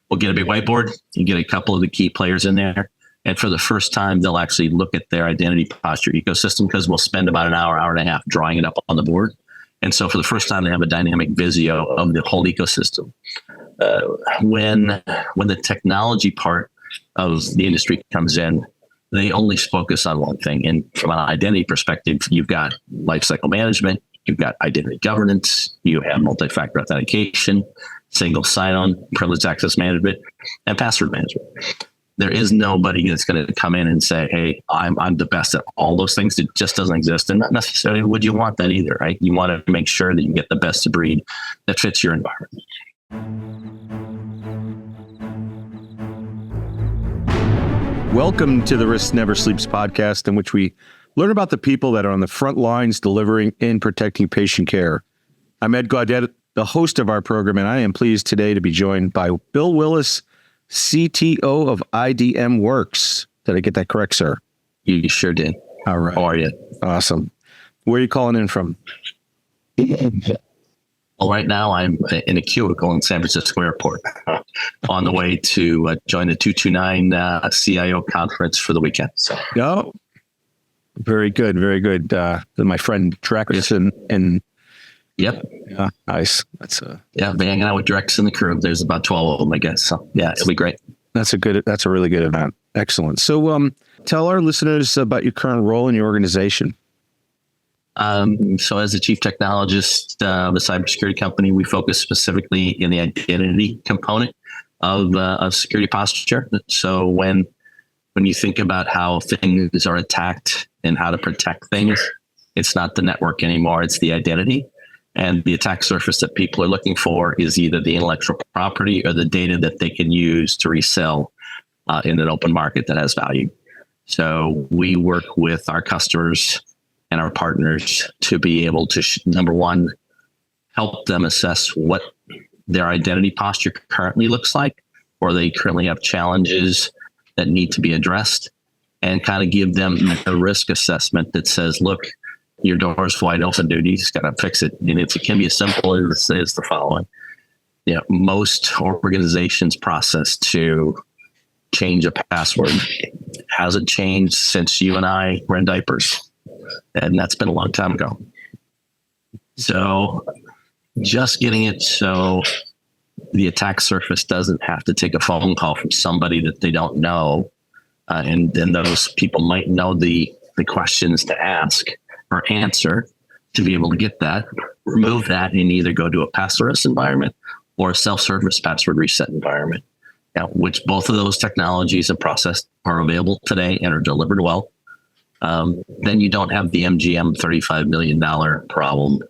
we'll get a big whiteboard, you get a couple of the key players in there. And for the first time, they'll actually look at their identity posture ecosystem, because we'll spend about an hour, hour and a half drawing it up on the board. And so for the first time, they have a dynamic visio of the whole ecosystem. When the technology part of the industry comes in, they only focus on one thing. And from an identity perspective, you've got lifecycle management, you've got identity governance, you have multi-factor authentication, single sign-on, privileged access management, and password management. There is nobody that's going to come in and say, hey, I'm the best at all those things. It just doesn't exist. And not necessarily would you want that either, right? You want to make sure that you get the best of breed that fits your environment. Welcome to the Risk Never Sleeps podcast, in which we learn about the people that are on the front lines delivering and protecting patient care. I'm Ed Gaudet, the host of our program, and I am pleased today to be joined by Bill Willis, CTO of IDMWORKS. Did I get that correct, sir? You sure did. All right. How are you? Awesome. Where are you calling in from? Well, right now I'm in a cubicle in San Francisco Airport on the way to join the 229 CIO conference for the weekend. So. Oh, very good. Very good. My friend Drex and Yep. Yeah, nice. Been hanging out with Drex and the crew. There's about 12 of them, I guess. So yeah, it'll be great. That's a really good event. Excellent. So tell our listeners about your current role in your organization. So as the chief technologist of a cybersecurity company, we focus specifically in the identity component of security posture. So when you think about how things are attacked and how to protect things, it's not the network anymore, it's the identity. And the attack surface that people are looking for is either the intellectual property or the data that they can use to resell in an open market that has value. So we work with our customers and our partners to be able to, number one, help them assess what their identity posture currently looks like, or they currently have challenges that need to be addressed, and kind of give them a risk assessment that says, look, your door's wide open, dude. You just got to fix it. And it can be as simple as the following. Most organizations' process to change a password hasn't changed since you and I were in diapers. And that's been a long time ago. So just getting it so the attack surface doesn't have to take a phone call from somebody that they don't know. And then those people might know the questions to ask or answer to be able to get that, remove that, and either go to a passwordless environment or a self-service password reset environment, which both of those technologies and process are available today and are delivered well. Then you don't have the MGM $35 million problem,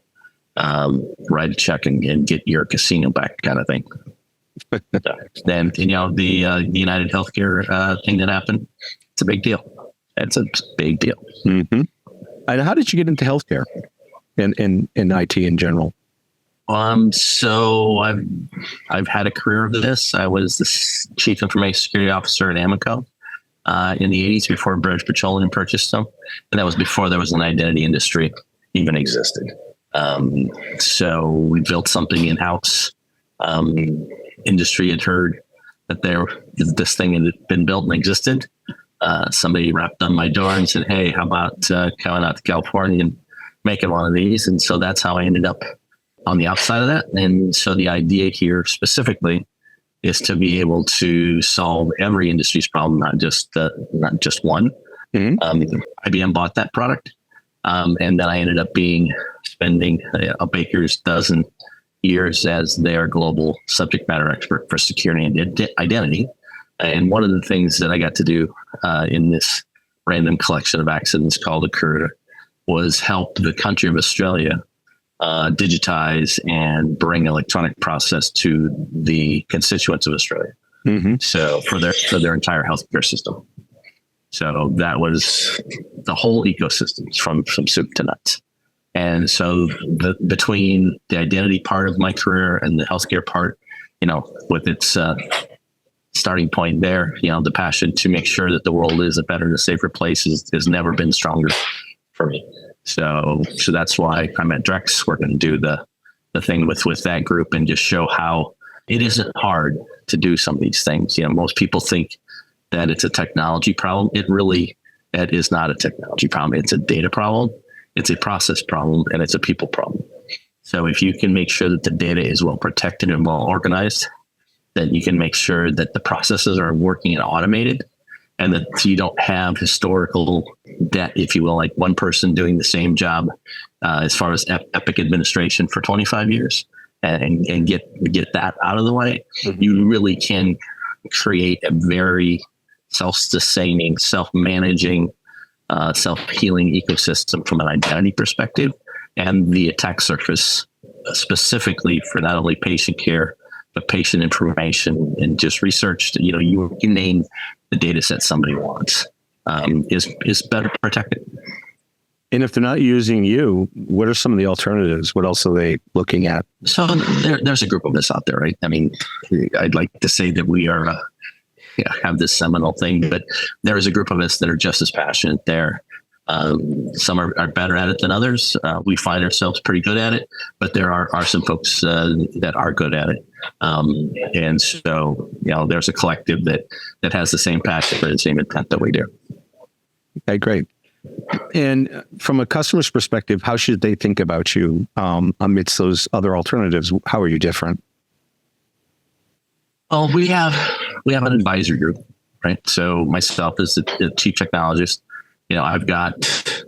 write a check and get your casino back kind of thing. Then, the United Healthcare thing that happened, it's a big deal. It's a big deal. Mm-hmm. And how did you get into healthcare and in IT in general? So I've had a career of this. I was the chief information security officer at Amoco in the 80s before British Petroleum purchased them. And that was before there was an identity industry even existed. So we built something in-house. Industry had heard that this thing had been built and existed. Somebody rapped on my door and said, hey, how about coming out to California and making one of these? And so that's how I ended up on the outside of that. And so the idea here specifically is to be able to solve every industry's problem, not just one. Mm-hmm. IBM bought that product. And then I ended up spending a baker's dozen years as their global subject matter expert for security and identity. And one of the things that I got to do in this random collection of accidents called a career was help the country of Australia digitize and bring electronic process to the constituents of Australia. Mm-hmm. So for their entire healthcare system. So that was the whole ecosystem from soup to nuts. And so between the identity part of my career and the healthcare part, with its starting point there, the passion to make sure that the world is a better and a safer place has never been stronger for me. So that's why I'm at Drex. We're going to do the thing with that group and just show how it isn't hard to do some of these things. Most people think that it's a technology problem. That is not a technology problem. It's a data problem. It's a process problem, and it's a people problem. So if you can make sure that the data is well protected and well organized, then you can make sure that the processes are working and automated, and that you don't have historical debt, if you will, like one person doing the same job as far as Epic administration for 25 years and get that out of the way. Mm-hmm. You really can create a very self-sustaining, self-managing, self-healing ecosystem from an identity perspective, and the attack surface specifically for not only patient care, but patient information and just research. You can name the data set somebody wants is better protected. And if they're not using you, what are some of the alternatives? What else are they looking at? So there's a group of us out there, right? I mean, I'd like to say that we are have this seminal thing, but there is a group of us that are just as passionate there. Some are better at it than others. We find ourselves pretty good at it, but there are some folks that are good at it. And so, there's a collective that has the same passion for the same intent that we do. Okay, great. And from a customer's perspective, how should they think about you amidst those other alternatives? How are you different? Well, we have an advisory group, right? So myself as the chief technologist, I've got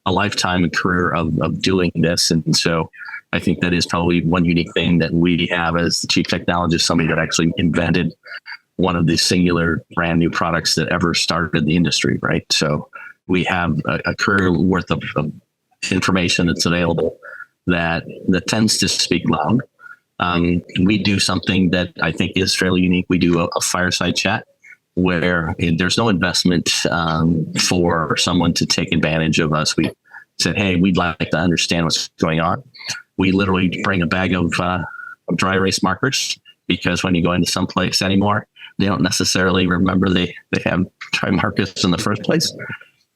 a lifetime and career of doing this. And so I think that is probably one unique thing that we have as the chief technologist, somebody that actually invented one of the singular brand new products that ever started the industry, right? So we have a career worth of information that's available that tends to speak loud. We do something that I think is fairly unique. We do a fireside chat where there's no investment for someone to take advantage of us. We said, hey, we'd like to understand what's going on. We literally bring a bag of dry erase markers, because when you go into some place anymore, they don't necessarily remember they have dry markers in the first place.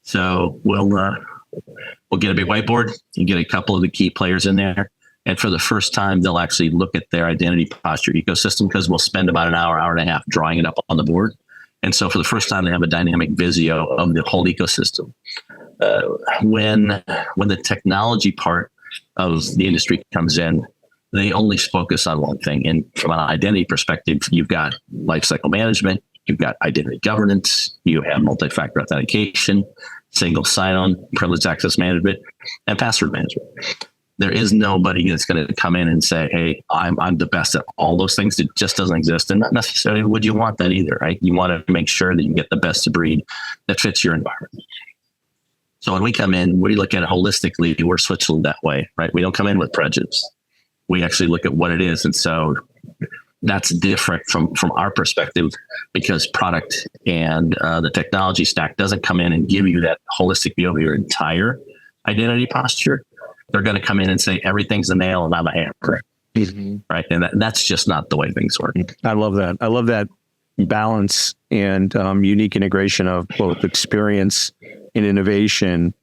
So we'll get a big whiteboard and get a couple of the key players in there. And for the first time, they'll actually look at their identity posture ecosystem, because we'll spend about an hour and a half drawing it up on the board. And so for the first time, they have a dynamic visio of the whole ecosystem. When the technology part of the industry comes in, they only focus on one thing. And from an identity perspective, you've got lifecycle management, you've got identity governance, you have multi-factor authentication, single sign-on, privileged access management, and password management. There is nobody that's going to come in and say, hey, I'm the best at all those things. It just doesn't exist. And not necessarily would you want that either, right? You want to make sure that you get the best of breed that fits your environment. So when we come in, we look at it holistically. We're Switzerland that way, right? We don't come in with prejudice. We actually look at what it is. And so that's different from our perspective, because product and the technology stack doesn't come in and give you that holistic view of your entire identity posture. They're going to come in and say, everything's a nail and I'm a hammer. Mm-hmm. Right. And that's just not the way things work. I love that. I love that balance and unique integration of both experience and innovation,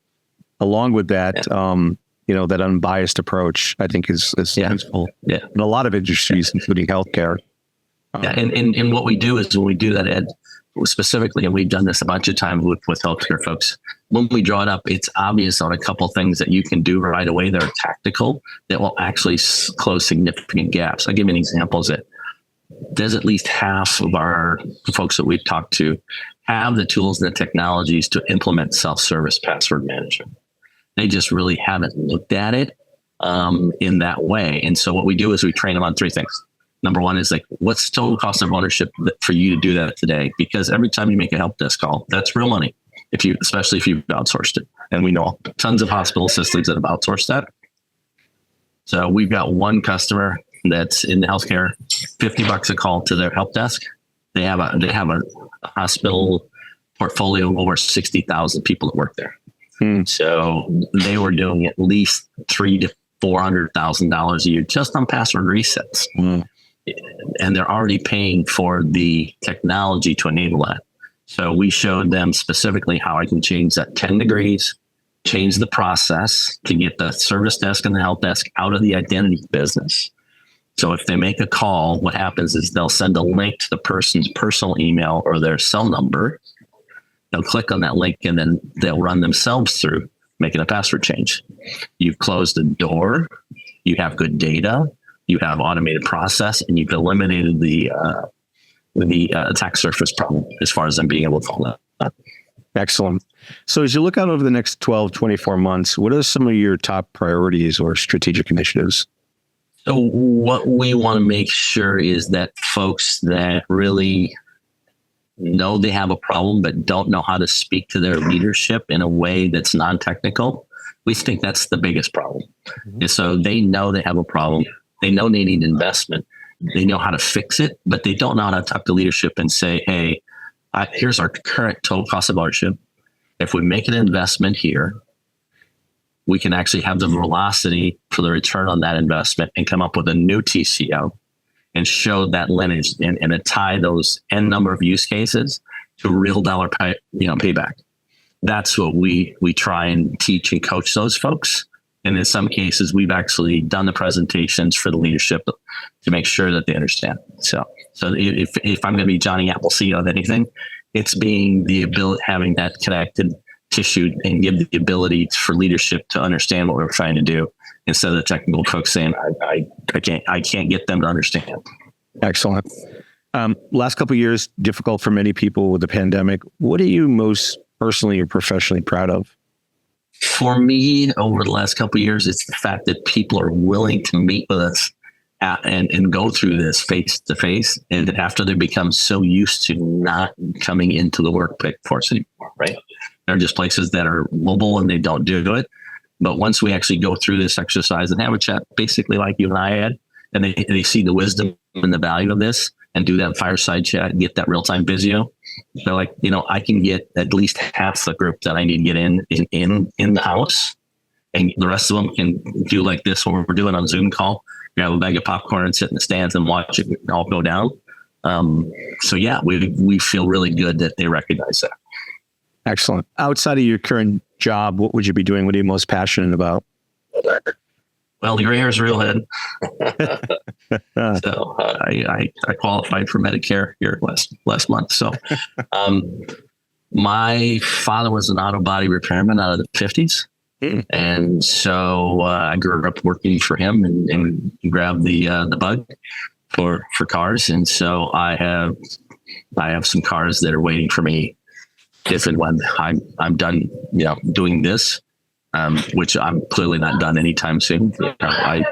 along with that, that unbiased approach, I think is useful in a lot of industries, including healthcare. And what we do is when we do that, Ed, specifically, and we've done this a bunch of times with healthcare folks, when we draw it up, it's obvious on a couple things that you can do right away that are tactical that will actually close significant gaps. I'll give you an example. Is that there's at least half of our folks that we've talked to have the tools and the technologies to implement self-service password management. They just really haven't looked at it in that way. And so what we do is we train them on three things. Number one is what's the total cost of ownership for you to do that today? Because every time you make a help desk call, that's real money, especially if you've outsourced it. And we know tons of hospital systems that have outsourced that. So we've got one customer that's in healthcare, $50 a call to their help desk. They have a hospital portfolio of over 60,000 people that work there. So they were doing at least $300,000 to $400,000 a year just on password resets. And they're already paying for the technology to enable that. So we showed them specifically how I can change that 10 degrees, change the process to get the service desk and the help desk out of the identity business So if they make a call, what happens is they'll send a link to the person's personal email or their cell number. They'll click on that link and then they'll run themselves through making a password change. You've closed the door, you have good data, you have automated process, and you've eliminated the attack surface problem as far as them being able to follow that. Excellent. So as you look out over the next 12, 24 months, what are some of your top priorities or strategic initiatives? So what we want to make sure is that folks that really know they have a problem but don't know how to speak to their leadership in a way that's non-technical, we think that's the biggest problem. Mm-hmm. And so they know they have a problem. They know they need investment. They know how to fix it, but they don't know how to talk to leadership and say, hey, here's our current total cost of ownership. If we make an investment here, we can actually have the velocity for the return on that investment and come up with a new TCO and show that lineage and tie those n number of use cases to real dollar payback. That's what we try and teach and coach those folks. And in some cases, we've actually done the presentations for the leadership to make sure that they understand. So if I'm going to be Johnny Appleseed of anything, it's being the ability, having that connected tissue and give the ability for leadership to understand what we're trying to do instead of the technical folks saying, I can't get them to understand. Excellent. Last couple of years, difficult for many people with the pandemic. What are you most personally or professionally proud of? For me, over the last couple of years, it's the fact that people are willing to meet with us and go through this face to face. And after they become so used to not coming into the workforce anymore, right? There are just places that are mobile and they don't do it. But once we actually go through this exercise and have a chat, basically like you and I had, and they see the wisdom and the value of this and do that fireside chat and get that real-time Visio, they're like, I can get at least half the group that I need to get in the house, and the rest of them can do like this when we're doing on a Zoom call. You have a bag of popcorn and sit in the stands and watch it all go down. So yeah, we feel really good that they recognize that. Excellent. Outside of your current job, what would you be doing? What are you most passionate about? Well, the gray hair is real head. So I qualified for Medicare here last month. So my father was an auto body repairman out of the 50s. And so I grew up working for him and grabbed the bug for cars. And so I have some cars that are waiting for me if and when I'm done, doing this. Which I'm clearly not done anytime soon. I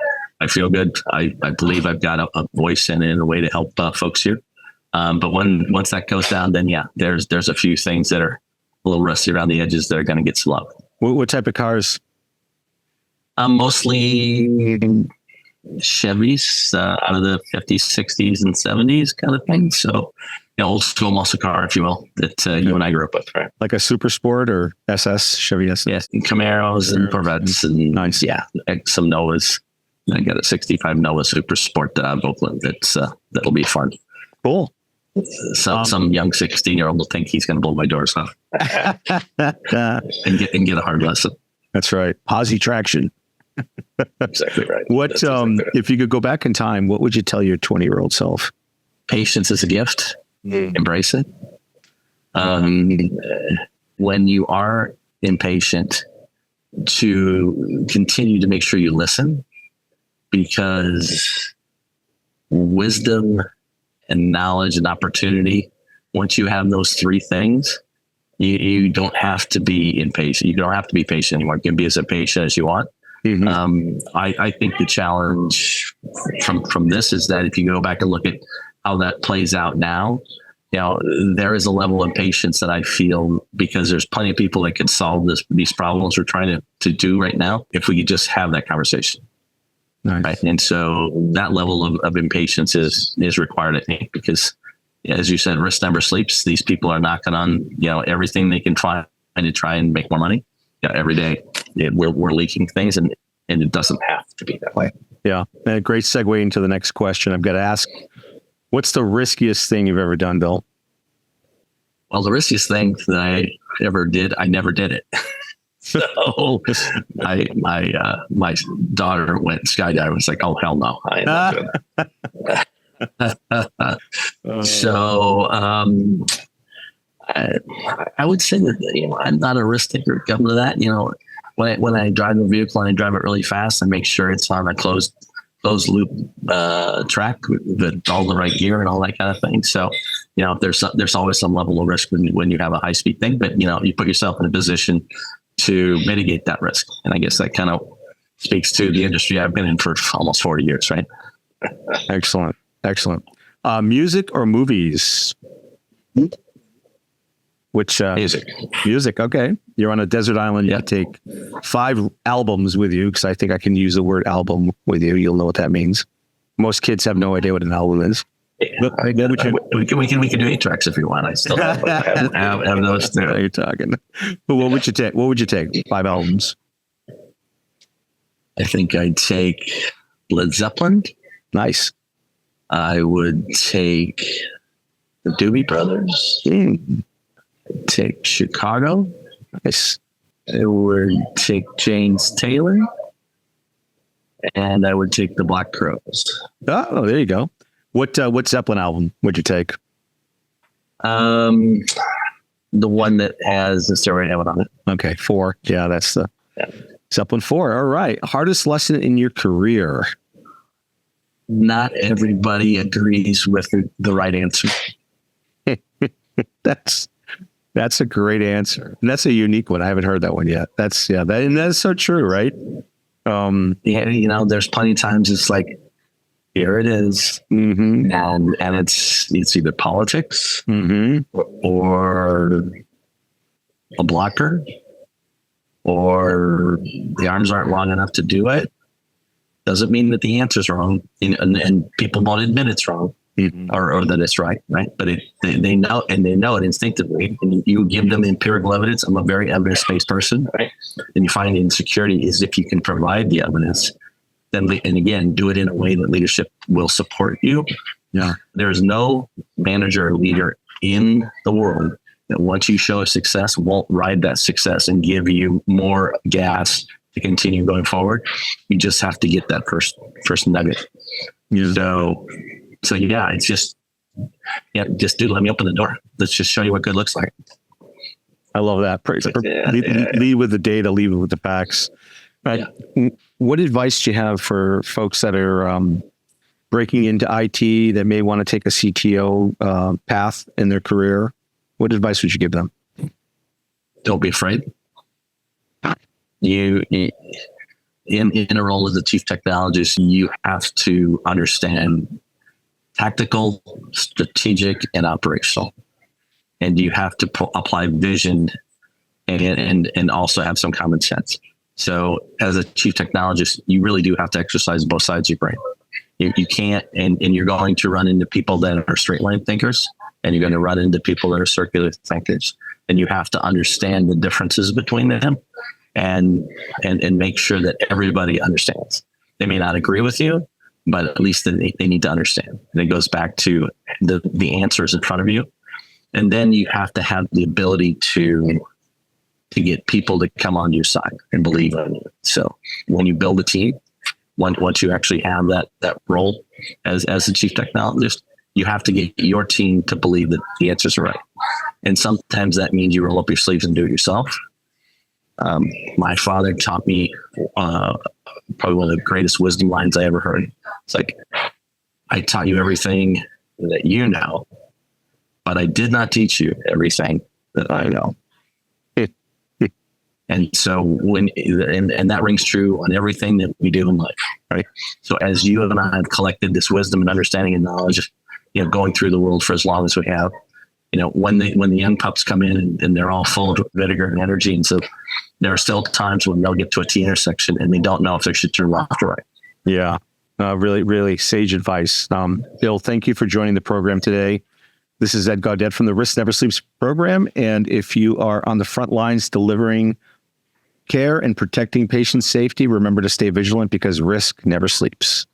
feel good. I believe I've got a voice and in a way to help folks here. But once that goes down, then yeah, there's a few things that are a little rusty around the edges that are going to get some love. What type of cars? Mostly Chevys out of the 50s, 60s, and 70s kind of thing. So old school muscle car, if you will, that you and I grew up with, right? Like a Super Sport or SS, Chevy SS? Yes, and Camaros and Corvettes and nice. Yeah, some Novas. I got a 65 Nova Super Sport that I've opened. That'll be fun. Cool. Some young 16-year-old will think he's going to blow my doors off and get a hard lesson. That's right. Posi traction. Exactly right. What exactly right. If you could go back in time, what would you tell your 20-year-old self? Patience is a gift. Embrace it. When you are impatient, to continue to make sure you listen, because wisdom and knowledge and opportunity, once you have those three things, you don't have to be impatient. You don't have to be patient anymore. You can be as impatient as you want. Mm-hmm. I think the challenge from this is that if you go back and look at how that plays out now, there is a level of patience that I feel, because there's plenty of people that can solve these problems we're trying to do right now if we could just have that conversation. Nice. Right? And so that level of impatience is required, I think, because as you said, risk never sleeps. These people are knocking on everything they can find to try and make more money. Every day we're leaking things, and it doesn't have to be that way. Yeah, and a great segue into the next question. I've got to ask, what's the riskiest thing you've ever done, Bill? Well, the riskiest thing that I ever did, I never did it. So my daughter went skydiving. It's like, oh, hell no. I ain't not doing that. So I would say that, I'm not a risk taker coming to that. When I drive a vehicle and I drive it really fast, I make sure it's on a closed loop track with all the right gear and all that kind of thing. So, there's always some level of risk when you have a high speed thing, but you put yourself in a position to mitigate that risk. And I guess that kind of speaks to the industry I've been in for almost 40 years, right? Excellent. Music or movies? Which music. Okay. You're on a desert island. You take 5 albums with you, because I think I can use the word album with you. You'll know what that means. Most kids have no idea what an album is. Yeah. We can do 8 tracks if you want. I still have those too. You're talking. But what would you take? 5 albums. I think I'd take Led Zeppelin. Nice. I would take the Doobie Brothers. I'd take Chicago. Nice. I would take James Taylor. And I would take the Black Crowes. Oh, there you go. What Zeppelin album would you take? The one that has the Stairway to Heaven on it. Okay, 4. Yeah, that's the Zeppelin 4. All right. Hardest lesson in your career? Not everybody agrees with the right answer. That's a great answer. And that's a unique one. I haven't heard that one yet. And that's so true, right? There's plenty of times it's like, here it is. Mm-hmm. And it's either politics or a blocker, or the arms aren't long enough to do it. Doesn't mean that the answer's wrong, and people won't admit it's wrong, or that it's right? But they know, and they know it instinctively. And you give them empirical evidence. I'm a very evidence-based person, right? And you find insecurity is if you can provide the evidence, then and again do it in a way that leadership will support you. Yeah, there's no manager or leader in the world that once you show a success won't ride that success and give you more gas to continue going forward. You just have to get that first nugget. Yeah. So yeah, it's just dude, let me open the door. Let's just show you what good looks like. I love that. Lead with the data, lead with the facts. Right. Yeah. What advice do you have for folks that are breaking into IT that may want to take a CTO path in their career? What advice would you give them? Don't be afraid. You in a role as a chief technologist, you have to understand tactical, strategic, and operational, and you have to apply vision and also have some common sense. So, as a chief technologist, you really do have to exercise both sides of your brain. You can't, and you're going to run into people that are straight line thinkers, and you're going to run into people that are circular thinkers, and you have to understand the differences between them. And make sure that everybody understands. They may not agree with you, but at least they need to understand. And it goes back to the answers in front of you. And then you have to have the ability to get people to come on your side and believe in you. So when you build a team, once you actually have that role as a chief technologist, you have to get your team to believe that the answers are right. And sometimes that means you roll up your sleeves and do it yourself. My father taught me probably one of the greatest wisdom lines I ever heard. It's like, I taught you everything that you know, but I did not teach you everything that I know. And so and that rings true on everything that we do in life, right? So as you and I have collected this wisdom and understanding and knowledge, going through the world for as long as we have, when the young pups come in and they're all full of vigor and energy, and so there are still times when they'll get to a T intersection and they don't know if they should turn left or right. Yeah, really, really sage advice. Bill, thank you for joining the program today. This is Ed Gaudet from the Risk Never Sleeps program. And if you are on the front lines delivering care and protecting patient safety, remember to stay vigilant because risk never sleeps.